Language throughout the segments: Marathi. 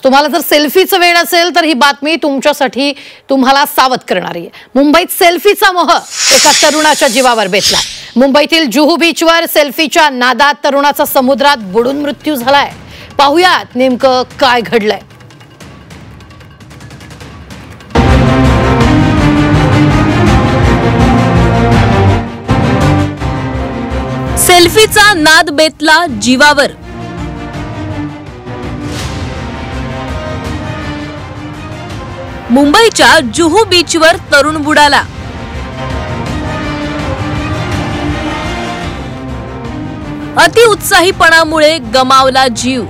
तुम्हाला जर सेल्फीचं वेळ असेल तर ही बातमी तुमच्यासाठी तुम्हाला सावध करणारी आहे। मुंबईत सेल्फीचा मोह एका तरुणाच्या जीवावर बेतला। मुंबईतील जुहू बीचवर सेल्फीच्या नादात तरुणाचा समुद्रात बुडून मृत्यू झालाय। पाहुयात नेमकं काय घडलंय। सेल्फीचा नाद बेतला जीवावर। मुंबईच्या जुहू बीचवर तरुण बुडाला। अति उत्साहीपणामुळे गमावला जीव।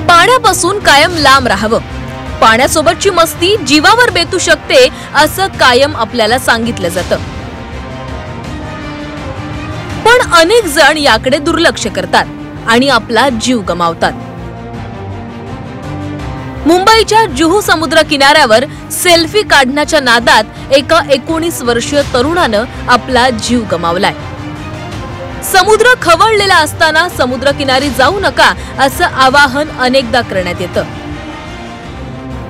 पाण्यापासून कायम लांब राहावं। पाण्यासोबतची मस्ती जीवावर बेतू शकते असं कायम आपल्याला सांगितलं जातं, पण अनेक जण याकडे दुर्लक्ष करतात आणि आपला जीव गमावतात। मुंबईच्या जुहू समुद्र किनाऱ्यावर सेल्फी काढण्याच्या नादात एका 19 वर्षीय तरुणानं आपला जीव गमावलाय। समुद्र खवळलेला असताना समुद्र किनारी जाऊ नका असं आवाहन अनेकदा करण्यात येतं,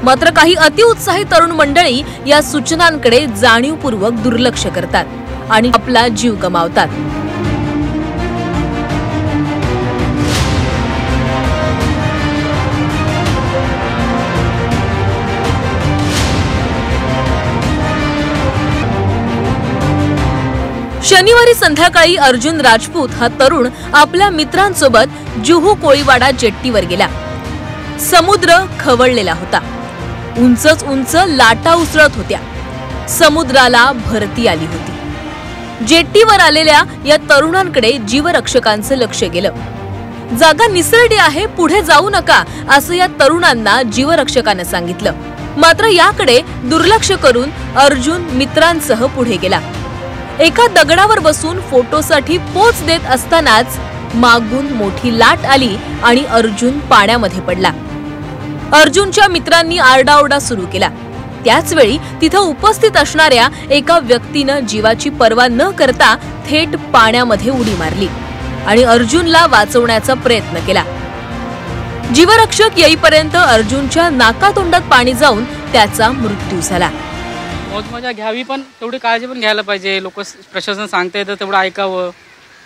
मात्र काही अतिउत्साही तरुण मंडळी या सूचनांकडे जाणीवपूर्वक दुर्लक्ष करतात आणि आपला जीव गमावतात। शनिवारी संध्याकाळी अर्जुन राजपूत हा तरुण आपल्या मित्रांसोबत जुहू कोळीवाडा जेट्टीवर गेला। समुद्र खवळलेला होता। उंचच उंच लाटा उसळत होत्या। समुद्राला भरती आली होती। जेट्टीवर आलेल्या या तरुणांकडे जीवरक्षकांचं लक्ष गेलं। जागा निसरडी आहे, पुढे जाऊ नका असं या तरुणांना जीवरक्षकानं सांगितलं, मात्र याकडे दुर्लक्ष करून अर्जुन मित्रांसह पुढे गेला। एका दगडावर बसून फोटोसाठी पोच देत असतानाच मागून मोठी लाट आली आणि अर्जुन पाण्यामध्ये पडला। अर्जुनच्या मित्रांनी आरडाओरडा सुरू केला। त्याच वेळी तिथं उपस्थित असणाऱ्या एका व्यक्तीनं जीवाची पर्वा न करता थेट पाण्यामध्ये उडी मारली आणि अर्जुनला वाचवण्याचा प्रयत्न केला। जीवरक्षक येईपर्यंत अर्जुनच्या नाकातोंडात पाणी जाऊन त्याचा मृत्यू झाला। मौज मजा घ्यावी, पण तेवढी काळजी पण घ्यायला पाहिजे। लोक प्रशासन सांगते तर तेवढं ऐकावं,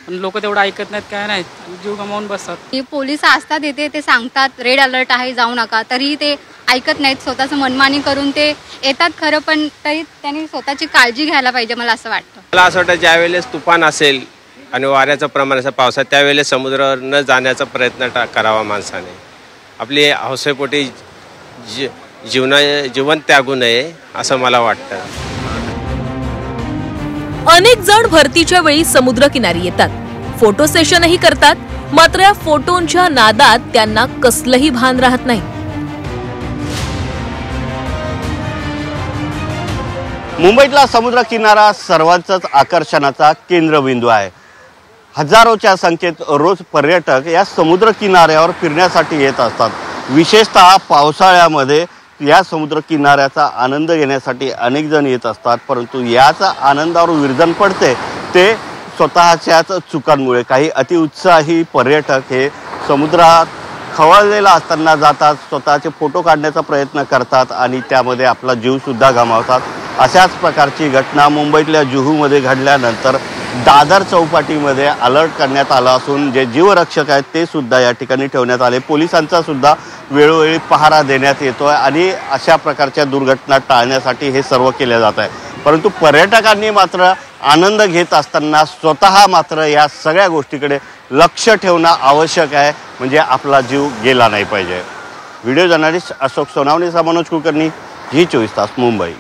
पण लोक तेवढं ऐकत नाहीत, काय नाही, जीव गमावून बसतात। पोलीस असतात येते, ते सांगतात रेड अलर्ट आहे जाऊ नका, तरी ते ऐकत नाहीत। स्वतःचं मनमानी करून ते येतात खरं, पण तरी त्यांनी स्वतःची काळजी घ्यायला पाहिजे, मला असं वाटतं। मला असं वाटतं ज्यावेळेस तुफान असेल आणि वाऱ्याचं प्रमाण असेल पावसात, त्यावेळेस समुद्रावर न जाण्याचा प्रयत्न करावा माणसाने। आपली हौसेपोटी जीवन त्यागू नये असं मला वाटतं। अनेक जण भरतीच्या वेळी समुद्रकिनारी येतात, फोटो सेशनही करतात, मात्र या फोटोंच्या नादात त्यांना कसलंही भान राहत नाही। मुंबईतला समुद्र किनारा सर्वांचाच आकर्षणाचा केंद्रबिंदू आहे। हजारोच्या संख्येत रोज पर्यटक या समुद्र किनाऱ्यावर फिरण्यासाठी येत असतात। विशेषतः पावसाळ्यामध्ये या समुद्र किनाऱ्याचा आनंद घेण्यासाठी अनेक जण येत असतात, परंतु याचा आनंदावर विरजण पडते ते स्वतःच्याच चुकांमुळे। काही अतिउत्साही पर्यटक हे समुद्रात खवळलेला असताना जातात, स्वतःचे फोटो काढण्याचा प्रयत्न करतात आणि त्यामध्ये आपला जीवसुद्धा गमावतात। अशाच प्रकारची घटना मुंबईतल्या जुहूमध्ये घडल्यानंतर दादर चौपाटीमध्ये अलर्ट करण्यात आला असून जे जीवरक्षक आहेत ते सुद्धा या ठिकाणी ठेवण्यात आले। पोलिसांचा सुद्धा वेळोवेळी पहारा देण्यात येतोय आणि अशा प्रकारच्या दुर्घटना टाळण्यासाठी हे सर्व केले जात आहे। परंतु पर्यटकांनी मात्र आनंद घेत असताना स्वतः मात्र या सगळ्या गोष्टीकडे लक्ष ठेवणं आवश्यक आहे, म्हणजे आपला जीव गेला नाही पाहिजे। व्हिडिओ जर्नलिस्ट अशोक सोनावणेसह मनोज कुलकर्णी, झी 24 तास, मुंबई।